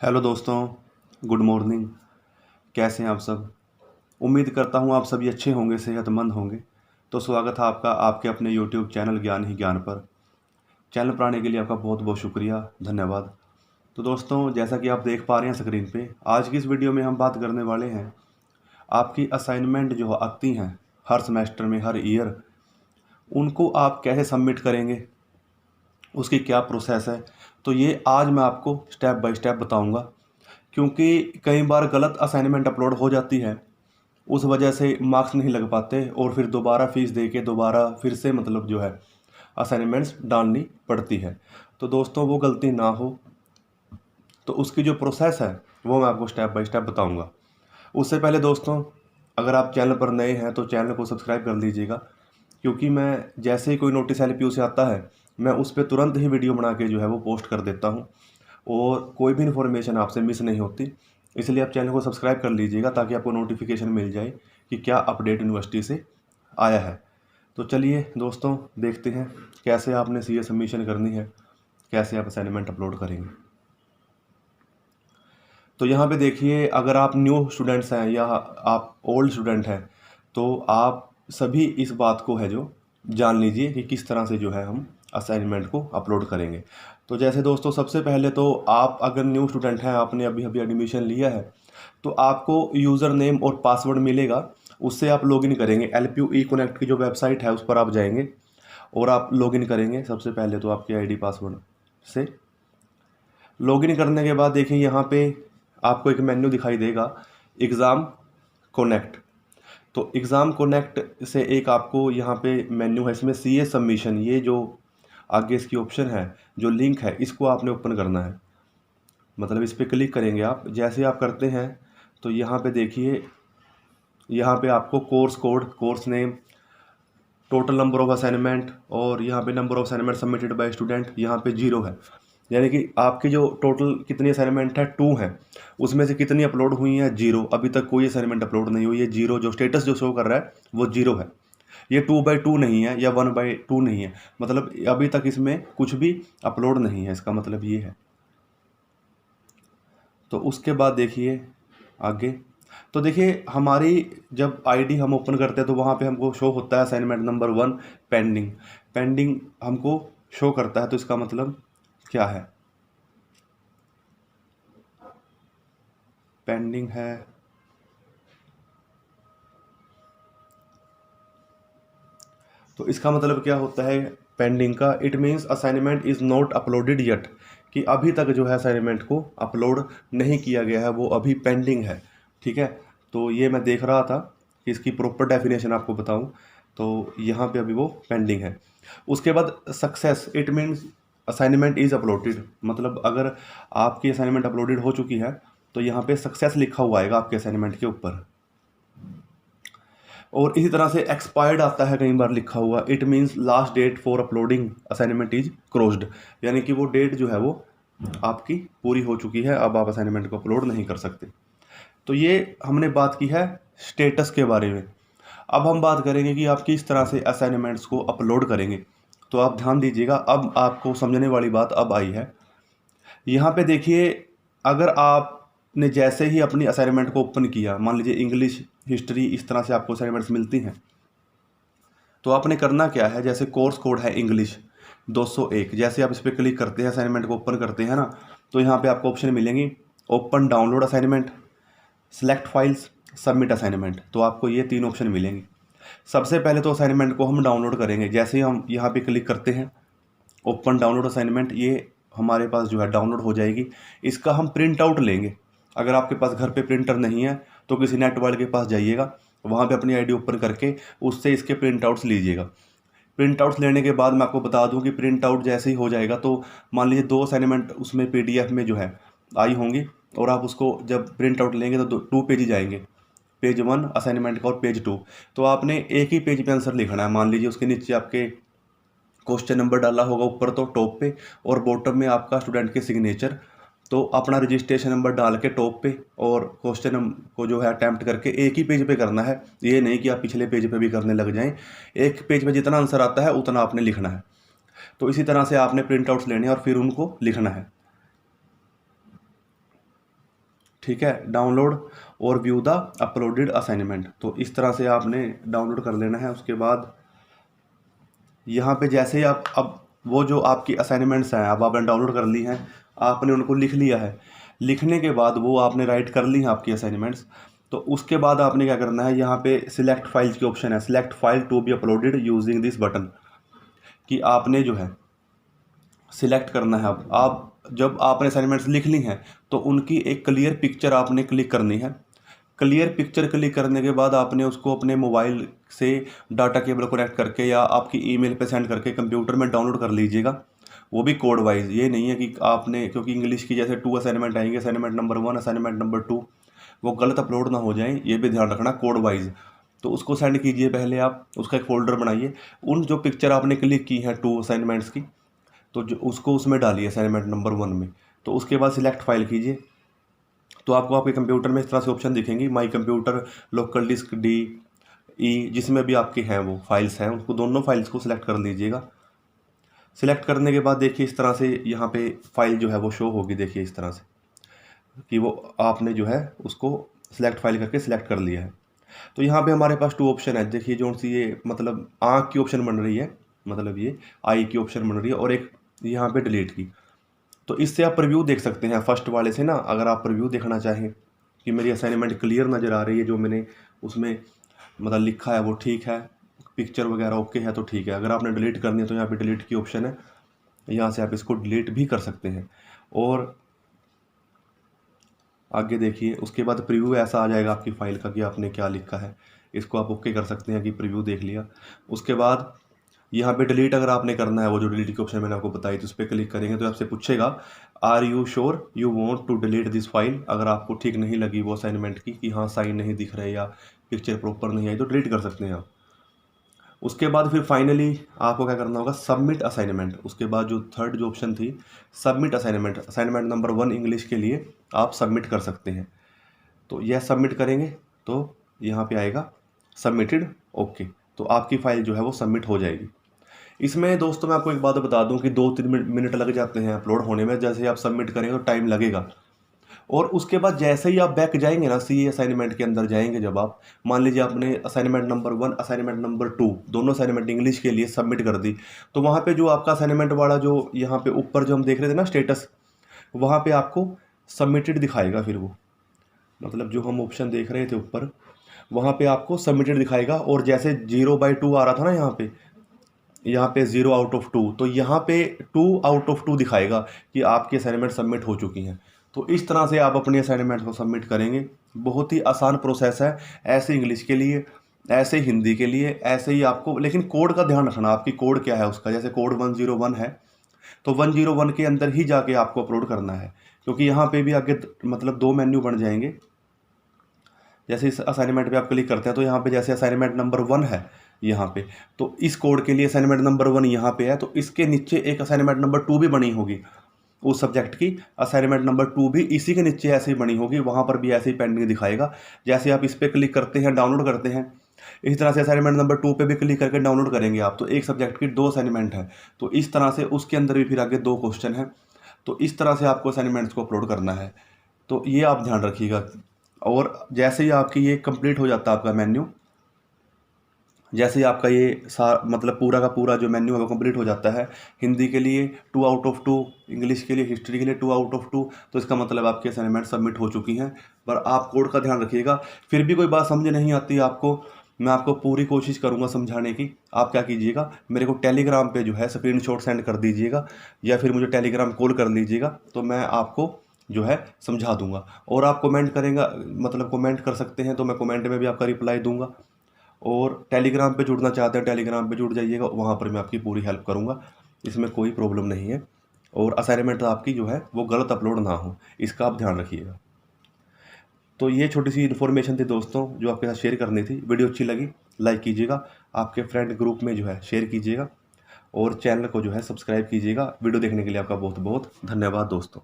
Hello दोस्तों, good morning. कैसे हैं आप सब? उम्मीद करता हूँ आप सभी अच्छे होंगे, सेहतमंद होंगे। तो स्वागत है आपका आपके अपने यूट्यूब चैनल ज्ञान ही ज्ञान पर। चैनल पर आने के लिए आपका बहुत बहुत शुक्रिया, धन्यवाद। तो दोस्तों, जैसा कि आप देख पा रहे हैं स्क्रीन पे, आज की इस वीडियो में हम बात करने वाले हैं आपकी असाइनमेंट जो आती हैं हर सेमेस्टर में, हर ईयर, उनको आप कैसे सबमिट करेंगे, उसकी क्या प्रोसेस है। तो ये आज मैं आपको स्टेप बाय स्टेप बताऊंगा, क्योंकि कई बार गलत असाइनमेंट अपलोड हो जाती है, उस वजह से मार्क्स नहीं लग पाते और फिर दोबारा फीस दे के दोबारा फिर से मतलब जो है असाइनमेंट्स डालनी पड़ती है। तो दोस्तों, वो गलती ना हो, तो उसकी जो प्रोसेस है वो मैं आपको स्टेप बाय स्टेप बताऊंगा। उससे पहले दोस्तों, अगर आप चैनल पर नए हैं तो चैनल को सब्सक्राइब कर लीजिएगा, क्योंकि मैं जैसे ही कोई नोटिस LPU से आता है, मैं उस पर तुरंत ही वीडियो बना के जो है वो पोस्ट कर देता हूँ और कोई भी इन्फॉर्मेशन आपसे मिस नहीं होती। इसलिए आप चैनल को सब्सक्राइब कर लीजिएगा ताकि आपको नोटिफिकेशन मिल जाए कि क्या अपडेट यूनिवर्सिटी से आया है। तो चलिए दोस्तों, देखते हैं कैसे आपने CA सबमिशन करनी है, कैसे आप असाइनमेंट अपलोड करेंगे। तो यहाँ पे देखिए, अगर आप न्यू स्टूडेंट्स हैं या आप ओल्ड स्टूडेंट हैं, तो आप सभी इस बात को है जो जान लीजिए कि किस तरह से जो है हम असाइनमेंट को अपलोड करेंगे। तो जैसे दोस्तों, सबसे पहले तो आप अगर न्यू स्टूडेंट हैं, आपने अभी अभी एडमिशन लिया है, तो आपको यूज़र नेम और पासवर्ड मिलेगा। उससे आप लॉगिन करेंगे, LPU E-Connect की जो वेबसाइट है उस पर आप जाएंगे और आप लॉगिन करेंगे। सबसे पहले तो आपके ID पासवर्ड से लॉगिन करने के बाद देखिए, यहाँ पे आपको एक मेन्यू दिखाई देगा, एग्ज़ाम कनेक्ट। तो एग्ज़ाम कनेक्ट से एक आपको यहाँ पे मेन्यू है, इसमें CA सबमिशन, ये जो आगे इसकी ऑप्शन है, जो लिंक है, इसको आपने ओपन करना है। मतलब इस पर क्लिक करेंगे आप। जैसे आप करते हैं तो यहाँ पे देखिए, यहाँ पे आपको course code, course name, total number of assignment और यहाँ पे number of assignment submitted by student यहाँ पे 0 है। यानी कि आपकी जो टोटल कितनी असाइनमेंट है 2 है, उसमें से कितनी अपलोड हुई है 0। अभी तक कोई असाइनमेंट अपलोड नहीं हुई है, 0 जो स्टेटस जो शो कर रहा है वो 0 है। ये 2/2 नहीं है या 1/2 नहीं है, मतलब अभी तक इसमें कुछ भी अपलोड नहीं है, इसका मतलब ये है। तो उसके बाद देखिए आगे, तो देखिए हमारी जब ID हम ओपन करते हैं तो वहाँ पे हमको शो होता है असाइनमेंट नंबर 1 पेंडिंग। पेंडिंग हमको शो करता है, तो इसका मतलब क्या है? पेंडिंग है, तो इसका मतलब क्या होता है पेंडिंग का? It means assignment is not uploaded yet, कि अभी तक जो है असाइनमेंट को अपलोड नहीं किया गया है, वो अभी पेंडिंग है। ठीक है, तो ये मैं देख रहा था कि इसकी प्रॉपर डेफिनेशन आपको बताऊं, तो यहाँ पे अभी वो पेंडिंग है। उसके बाद success, it means assignment is uploaded, मतलब अगर आपकी असाइनमेंट अपलोडेड हो चुकी है तो यहाँ पे सक्सेस लिखा हुआ आएगा आपके असाइनमेंट के ऊपर। और इसी तरह से एक्सपायर्ड आता है कई बार लिखा हुआ, it means last date for uploading assignment is closed, यानी कि वो डेट जो है वो आपकी पूरी हो चुकी है, अब आप असाइनमेंट को अपलोड नहीं कर सकते। तो ये हमने बात की है स्टेटस के बारे में। अब हम बात करेंगे कि आप किस तरह से असाइनमेंट्स को अपलोड करेंगे। तो आप ध्यान दीजिएगा, अब आपको समझने वाली बात अब आई है। यहाँ पे देखिए, अगर आपने जैसे ही अपनी असाइनमेंट को ओपन किया, मान लीजिए इंग्लिश, हिस्ट्री, इस तरह से आपको असाइनमेंट्स मिलती हैं, तो आपने करना क्या है, जैसे कोर्स कोड है इंग्लिश 201, जैसे आप इस पर क्लिक करते हैं, असाइनमेंट को ओपन करते हैं ना, तो यहाँ पे आपको ऑप्शन मिलेंगी, open download assignment, select files, submit assignment. तो आपको ये 3 ऑप्शन मिलेंगी। सबसे पहले तो असाइनमेंट को हम डाउनलोड करेंगे। जैसे ही हम यहाँ पे क्लिक करते हैं, ओपन डाउनलोड असाइनमेंट, ये हमारे पास जो है डाउनलोड हो जाएगी। इसका हम प्रिंट आउट लेंगे। अगर आपके पास घर पे प्रिंटर नहीं है तो किसी नेट वाले के पास जाइएगा, वहाँ पे अपनी ID ओपन करके उससे इसके प्रिंट आउट्स लीजिएगा। प्रिंट आउट्स लेने के बाद मैं आपको बता दूं कि प्रिंट आउट जैसे ही हो जाएगा, तो मान लीजिए 2 असाइनमेंट उसमें PDF में जो है आई होंगी, और आप उसको जब प्रिंट आउट लेंगे तो 2 पेज ही जाएंगे, पेज 1 असाइनमेंट का और पेज 2। तो आपने एक ही पेज पे आंसर लिखना है। मान लीजिए उसके नीचे आपके क्वेश्चन नंबर डाला होगा ऊपर तो टॉप पे, और बॉटम में आपका स्टूडेंट के सिग्नेचर। तो अपना रजिस्ट्रेशन नंबर डाल के टॉप पे, और क्वेश्चन को जो है अटैम्प्ट करके एक ही पेज पे करना है। ये नहीं कि आप पिछले पेज पे भी करने लग जाएं। एक पेज पे जितना आंसर आता है उतना आपने लिखना है। तो इसी तरह से आपने प्रिंट आउट्स लेने हैं और फिर उनको लिखना है। ठीक है, डाउनलोड और व्यू द अपलोडेड असाइनमेंट। तो इस तरह से आपने डाउनलोड कर लेना है। उसके बाद यहाँ पे जैसे ही आप अब वो जो आपकी असाइनमेंट्स हैं अब आपने डाउनलोड कर ली हैं, आपने उनको लिख लिया है, लिखने के बाद वो आपने राइट कर ली हैं आपकी असाइनमेंट्स। तो उसके बाद आपने क्या करना है, यहाँ पे सिलेक्ट फाइल्स की ऑप्शन है, select file to be uploaded using this button, कि आपने जो है सिलेक्ट करना है। अब आप जब आपने असाइनमेंट्स लिख ली हैं तो उनकी एक क्लियर पिक्चर आपने क्लिक करनी है। क्लियर पिक्चर क्लिक करने के बाद आपने उसको अपने मोबाइल से डाटा केबल कनेक्ट करके या आपकी ईमेल पे सेंड करके कंप्यूटर में डाउनलोड कर लीजिएगा, वो भी कोड वाइज। ये नहीं है कि आपने, क्योंकि इंग्लिश की जैसे 2 असाइनमेंट आएंगे, असाइनमेंट नंबर 1 असाइनमेंट नंबर 2, वो गलत अपलोड ना हो जाए, ये भी ध्यान रखना, कोड वाइज। तो उसको सेंड कीजिए पहले, आप उसका एक फ़ोल्डर बनाइए, उन जो पिक्चर आपने क्लिक की हैं 2 असाइनमेंट्स की, तो जो उसको उसमें डालिए असाइनमेंट नंबर 1 में। तो उसके बाद सिलेक्ट फाइल कीजिए, तो आपको आपके कंप्यूटर में इस तरह से ऑप्शन दिखेंगी, my computer, local disk, D, E, जिसमें भी आपके हैं वो फाइल्स हैं, उसको दोनों फाइल्स को सिलेक्ट कर लीजिएगा। सिलेक्ट करने के बाद देखिए इस तरह से यहाँ पे फाइल जो है वो शो होगी, देखिए इस तरह से कि वो आपने जो है उसको सिलेक्ट फाइल करके सिलेक्ट कर लिया है। तो यहाँ पे हमारे पास 2 ऑप्शन है, देखिए जो सी ये मतलब आँख की ऑप्शन बन रही है, मतलब ये आई की ऑप्शन बन रही है, और एक यहाँ पे डिलीट की। तो इससे आप प्रीव्यू देख सकते हैं फर्स्ट वाले से ना, अगर आप प्रीव्यू देखना चाहें कि मेरी असाइनमेंट क्लियर नज़र आ रही है, जो मैंने उसमें मतलब लिखा है वो ठीक है, पिक्चर वगैरह ओके है तो ठीक है। अगर आपने डिलीट करनी है तो यहाँ पे डिलीट की ऑप्शन है, यहाँ से आप इसको डिलीट भी कर सकते हैं। और आगे देखिए उसके बाद प्रीव्यू ऐसा आ जाएगा आपकी फ़ाइल का कि आपने क्या लिखा है, इसको आप ओके कर सकते हैं कि प्रीव्यू देख लिया। उसके बाद यहाँ पे डिलीट अगर आपने करना है, वो जो डिलीट की ऑप्शन मैंने आपको बताई, तो उस पर क्लिक करेंगे तो आपसे पूछेगा are you sure you want to delete this file. अगर आपको ठीक नहीं लगी वो असाइनमेंट की कि हाँ साइन नहीं दिख रहे या पिक्चर प्रॉपर नहीं आई, तो डिलीट कर सकते हैं आप। उसके बाद फिर फाइनली आपको क्या करना होगा, सबमिट असाइनमेंट। उसके बाद जो थर्ड जो ऑप्शन थी submit assignment, assignment number 1 English के लिए आप सबमिट कर सकते हैं। तो यह सबमिट करेंगे तो यहाँ पे आएगा सबमिटेड, ओके। तो आपकी फ़ाइल जो है वो सबमिट हो जाएगी। इसमें दोस्तों मैं आपको एक बात बता दूं कि 2-3 मिनट लग जाते हैं अपलोड होने में, जैसे ही आप सबमिट करेंगे तो टाइम लगेगा। और उसके बाद जैसे ही आप बैक जाएंगे ना, सी असाइनमेंट के अंदर जाएंगे, जब आप मान लीजिए आपने असाइनमेंट नंबर 1 असाइनमेंट नंबर 2 दोनों असाइनमेंट इंग्लिश के लिए सबमिट कर दी, तो वहाँ पे जो आपका असाइनमेंट वाला जो यहाँ पे ऊपर जो हम देख रहे थे ना स्टेटस, वहाँ पे आपको सबमिटेड दिखाएगा। फिर वो मतलब जो हम ऑप्शन देख रहे थे ऊपर, वहाँ पे आपको सबमिटेड दिखाएगा। और जैसे 0/2 आ रहा था ना यहाँ पे 0 आउट ऑफ 2, तो यहाँ पे 2 आउट ऑफ 2 दिखाएगा कि आपकी असाइनमेंट सबमिट हो चुकी हैं। तो इस तरह से आप अपनी असाइनमेंट को सबमिट करेंगे। बहुत ही आसान प्रोसेस है, ऐसे इंग्लिश के लिए, ऐसे हिंदी के लिए, ऐसे ही आपको, लेकिन कोड का ध्यान रखना, आपकी कोड क्या है उसका। जैसे कोड 101 है तो 101 के अंदर ही जाके आपको अपलोड करना है, क्योंकि यहाँ पे भी आगे मतलब 2 मेन्यू बन जाएंगे। जैसे इस असाइनमेंट पे आप क्लिक करते हैं तो यहाँ पे जैसे असाइनमेंट नंबर 1 है यहाँ पे, तो इस कोड के लिए असाइनमेंट नंबर 1 यहाँ पे है, तो इसके नीचे एक असाइनमेंट नंबर 2 भी बनी होगी उस सब्जेक्ट की। असाइनमेंट नंबर 2 भी इसी के नीचे ऐसे ही बनी होगी, वहाँ पर भी ऐसे ही पेंडिंग दिखाएगा। जैसे आप इस पर क्लिक करते हैं डाउनलोड करते हैं, इसी तरह से असाइनमेंट नंबर 2 पे भी क्लिक करके डाउनलोड करेंगे आप, तो एक सब्जेक्ट की 2 असाइनमेंट है, तो इस तरह से उसके अंदर भी फिर आगे 2 क्वेश्चन हैं। तो इस तरह से आपको असाइनमेंट्स को अपलोड करना है, तो ये आप ध्यान रखिएगा। और जैसे ही आपकी ये कंप्लीट हो जाता है आपका मेन्यू, जैसे ही आपका ये मतलब पूरा का पूरा जो मेन्यू है वो कंप्लीट हो जाता है, हिंदी के लिए 2 आउट ऑफ 2, इंग्लिश के लिए, हिस्ट्री के लिए 2 आउट ऑफ 2, तो इसका मतलब आपकी असाइनमेंट सबमिट हो चुकी हैं। पर आप कोड का ध्यान रखिएगा। फिर भी कोई बात समझ नहीं आती आपको, मैं आपको पूरी कोशिश करूँगा समझाने की। आप क्या कीजिएगा, मेरे को टेलीग्राम पे जो है स्क्रीनशॉट सेंड कर दीजिएगा, या फिर मुझे टेलीग्राम कॉल कर लीजिएगा, तो मैं आपको जो है समझा दूंगा। और आप कमेंट करेंगे, मतलब कमेंट कर सकते हैं, तो मैं कमेंट में भी आपका रिप्लाई दूंगा। और टेलीग्राम पे जुड़ना चाहते हैं, टेलीग्राम पे जुड़ जाइएगा, वहाँ पर मैं आपकी पूरी हेल्प करूँगा, इसमें कोई प्रॉब्लम नहीं है। और असाइनमेंट आपकी जो है वो गलत अपलोड ना हो, इसका आप ध्यान रखिएगा। तो ये छोटी सी इन्फॉर्मेशन थी दोस्तों जो आपके साथ शेयर करनी थी। वीडियो अच्छी लगी लाइक कीजिएगा, आपके फ्रेंड ग्रुप में जो है शेयर कीजिएगा, और चैनल को जो है सब्सक्राइब कीजिएगा। वीडियो देखने के लिए आपका बहुत बहुत धन्यवाद दोस्तों।